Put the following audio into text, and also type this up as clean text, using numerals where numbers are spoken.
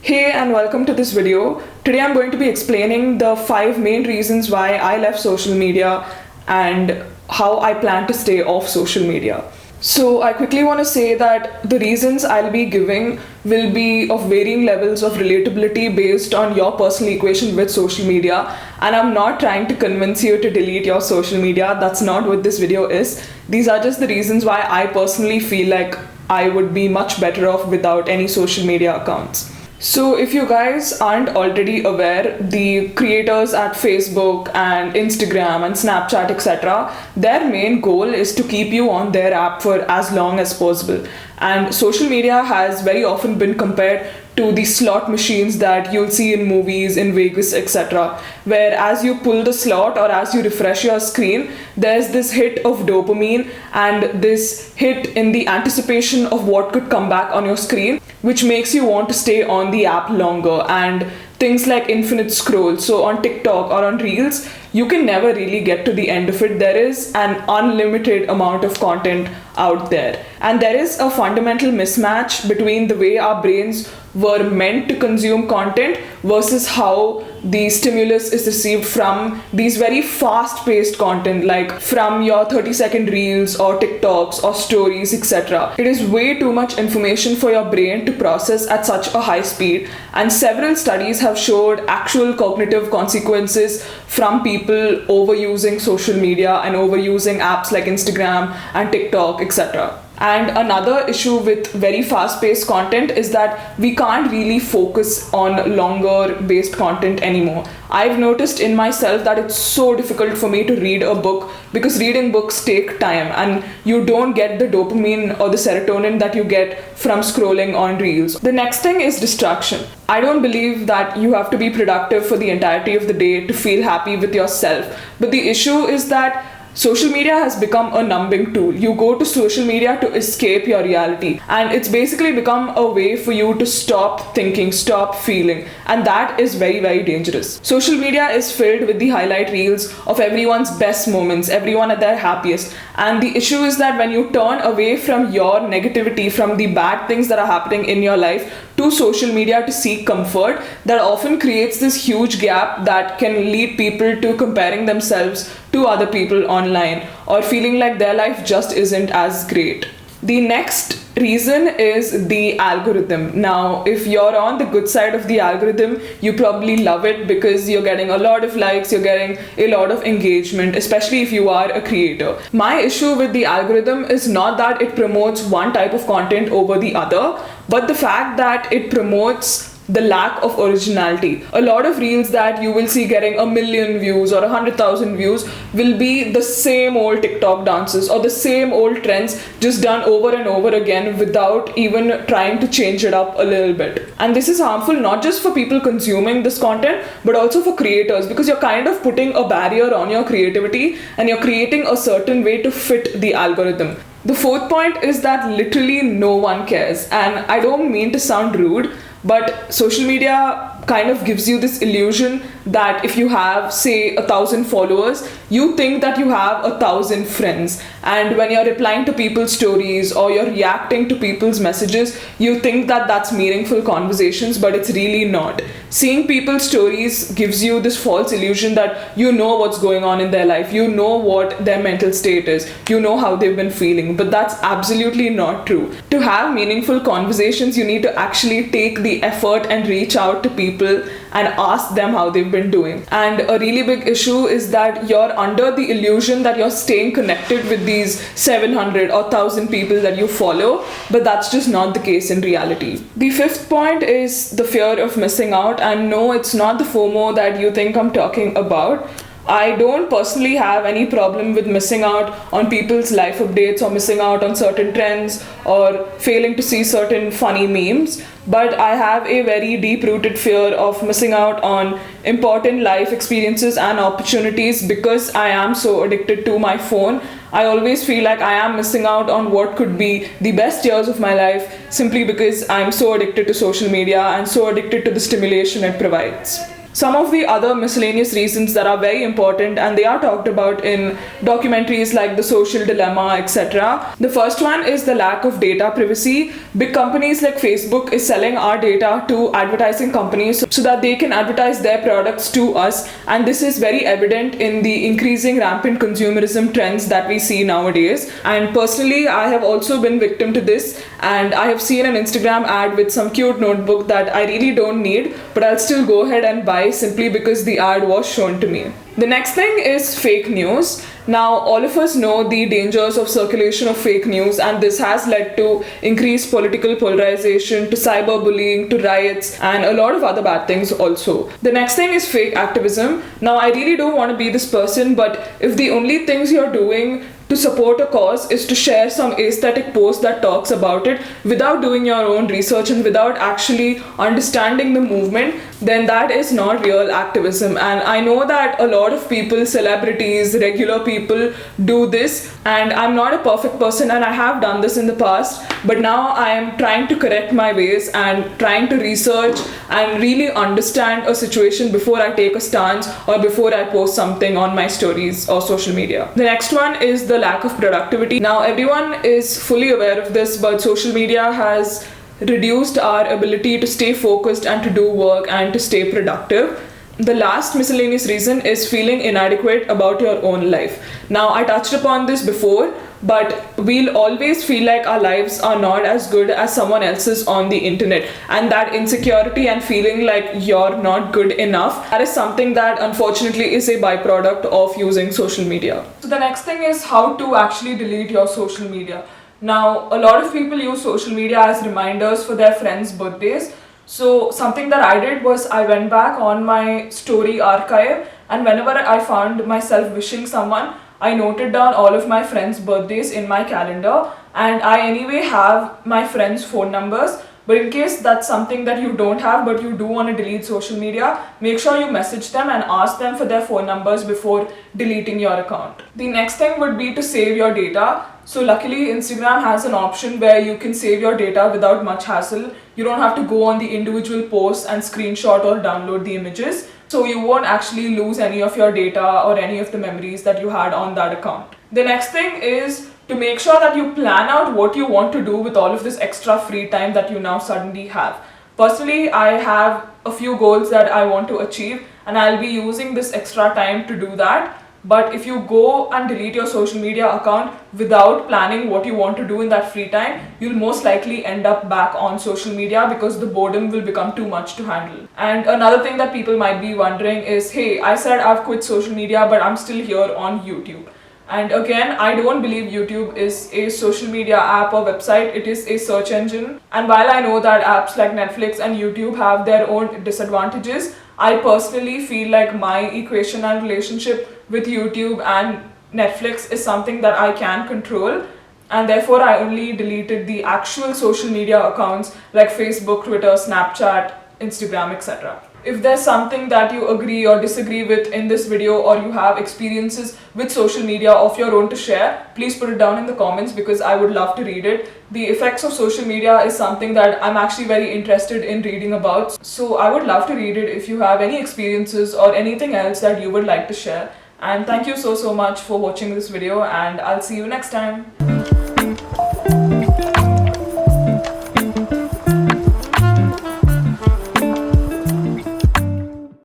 Hey and welcome to this video. Today I'm going to be explaining the 5 main reasons why I left social media and how I plan to stay off social media. So I quickly want to say that the reasons I'll be giving will be of varying levels of relatability based on your personal equation with social media, and I'm not trying to convince you to delete your social media. That's not what this video is. These are just the reasons why I personally feel like I would be much better off without any social media accounts. So if you guys aren't already aware, the creators at Facebook and Instagram and Snapchat, etc., their main goal is to keep you on their app for as long as possible. And social media has very often been compared to the slot machines that you'll see in movies in Vegas, etc., where as you pull the slot or as you refresh your screen, there's this hit of dopamine and this hit in the anticipation of what could come back on your screen, which makes you want to stay on the app longer. And things like infinite scroll, so on TikTok or on Reels, you can never really get to the end of it. There is an unlimited amount of content out there, and there is a fundamental mismatch between the way our brains were meant to consume content versus how the stimulus is received from these very fast-paced content, like from your 30-second reels or TikToks or stories, etc. It is way too much information for your brain to process at such a high speed, and several studies have showed actual cognitive consequences from people overusing social media and overusing apps like Instagram and TikTok, etc. And another issue with very fast-paced content is that we can't really focus on longer based content anymore. I've noticed in myself that it's so difficult for me to read a book because reading books take time and you don't get the dopamine or the serotonin that you get from scrolling on Reels. The next thing is distraction. I don't believe that you have to be productive for the entirety of the day to feel happy with yourself. But the issue is that social media has become a numbing tool. You go to social media to escape your reality, and it's basically become a way for you to stop thinking, stop feeling, and that is very, very dangerous. Social media is filled with the highlight reels of everyone's best moments, everyone at their happiest, and the issue is that when you turn away from your negativity, from the bad things that are happening in your life, to social media to seek comfort, that often creates this huge gap that can lead people to comparing themselves to other people online or feeling like their life just isn't as great. The next reason is the algorithm. Now, if you're on the good side of the algorithm, you probably love it because you're getting a lot of likes, you're getting a lot of engagement, especially if you are a creator. My issue with the algorithm is not that it promotes one type of content over the other, but the fact that it promotes the lack of originality. A lot of reels that you will see getting 1 million views or 100,000 views will be the same old TikTok dances or the same old trends just done over and over again without even trying to change it up a little bit. And this is harmful not just for people consuming this content but also for creators, because you're kind of putting a barrier on your creativity and you're creating a certain way to fit the algorithm. The fourth point is that literally no one cares, and I don't mean to sound rude, but social media kind of gives you this illusion that if you have, say, 1,000 followers, you think that you have 1,000 friends. And when you're replying to people's stories or you're reacting to people's messages, you think that that's meaningful conversations, but it's really not. Seeing people's stories gives you this false illusion that you know what's going on in their life, you know what their mental state is, you know how they've been feeling, but that's absolutely not true. To have meaningful conversations, you need to actually take the effort and reach out to people and ask them how they've been doing. And a really big issue is that you're under the illusion that you're staying connected with these 700 or 1,000 people that you follow, but that's just not the case in reality. The fifth point is the fear of missing out, and no, it's not the FOMO that you think I'm talking about. I don't personally have any problem with missing out on people's life updates or missing out on certain trends or failing to see certain funny memes, but I have a very deep-rooted fear of missing out on important life experiences and opportunities because I am so addicted to my phone. I always feel like I am missing out on what could be the best years of my life simply because I'm so addicted to social media and so addicted to the stimulation it provides. some of the other miscellaneous reasons that are very important, and they are talked about in documentaries like The Social Dilemma, etc. The first one is the lack of data privacy. Big companies like Facebook is selling our data to advertising companies so that they can advertise their products to us, and this is very evident in the increasing rampant consumerism trends that we see nowadays. And personally, I have also been victim to this, and I have seen an Instagram ad with some cute notebook that I really don't need, but I'll still go ahead and buy simply because the ad was shown to me. The next thing is fake news. Now, all of us know the dangers of circulation of fake news, and this has led to increased political polarization, to cyberbullying, to riots, and a lot of other bad things also. The next thing is fake activism. Now, I really don't want to be this person, but if the only things you're doing to support a cause is to share some aesthetic post that talks about it without doing your own research and without actually understanding the movement, then that is not real activism. And I know that a lot of people, celebrities, regular people do this, and I'm not a perfect person and I have done this in the past, but now I am trying to correct my ways and trying to research and really understand a situation before I take a stance or before I post something on my stories or social media. The next one is the lack of productivity. Now, everyone is fully aware of this, but social media has reduced our ability to stay focused and to do work and to stay productive. The last miscellaneous reason is feeling inadequate about your own life. Now, I touched upon this before, but we'll always feel like our lives are not as good as someone else's on the internet, and that insecurity and feeling like you're not good enough, that is something that unfortunately is a byproduct of using social media. So the next thing is how to actually delete your social media. Now, a lot of people use social media as reminders for their friends' birthdays. So something that I did was I went back on my story archive, and whenever I found myself wishing someone, I noted down all of my friends' birthdays in my calendar, and I anyway have my friends' phone numbers. But in case that's something that you don't have but you do want to delete social media, make sure you message them and ask them for their phone numbers before deleting your account. The next thing would be to save your data. So luckily, Instagram has an option where you can save your data without much hassle. You don't have to go on the individual posts and screenshot or download the images. So you won't actually lose any of your data or any of the memories that you had on that account. The next thing is to make sure that you plan out what you want to do with all of this extra free time that you now suddenly have. Personally, I have a few goals that I want to achieve, and I'll be using this extra time to do that. But if you go and delete your social media account without planning what you want to do in that free time, you'll most likely end up back on social media because the boredom will become too much to handle. And another thing that people might be wondering is, hey, I said I've quit social media, but I'm still here on YouTube. And again, I don't believe YouTube is a social media app or website, it is a search engine. And while I know that apps like Netflix and YouTube have their own disadvantages, I personally feel like my equation and relationship with YouTube and Netflix is something that I can control, and therefore I only deleted the actual social media accounts like Facebook, Twitter, Snapchat, Instagram, etc. If there's something that you agree or disagree with in this video, or you have experiences with social media of your own to share, please put it down in the comments because I would love to read it. The effects of social media is something that I'm actually very interested in reading about. So I would love to read it if you have any experiences or anything else that you would like to share. And thank you so much for watching this video, and I'll see you next time.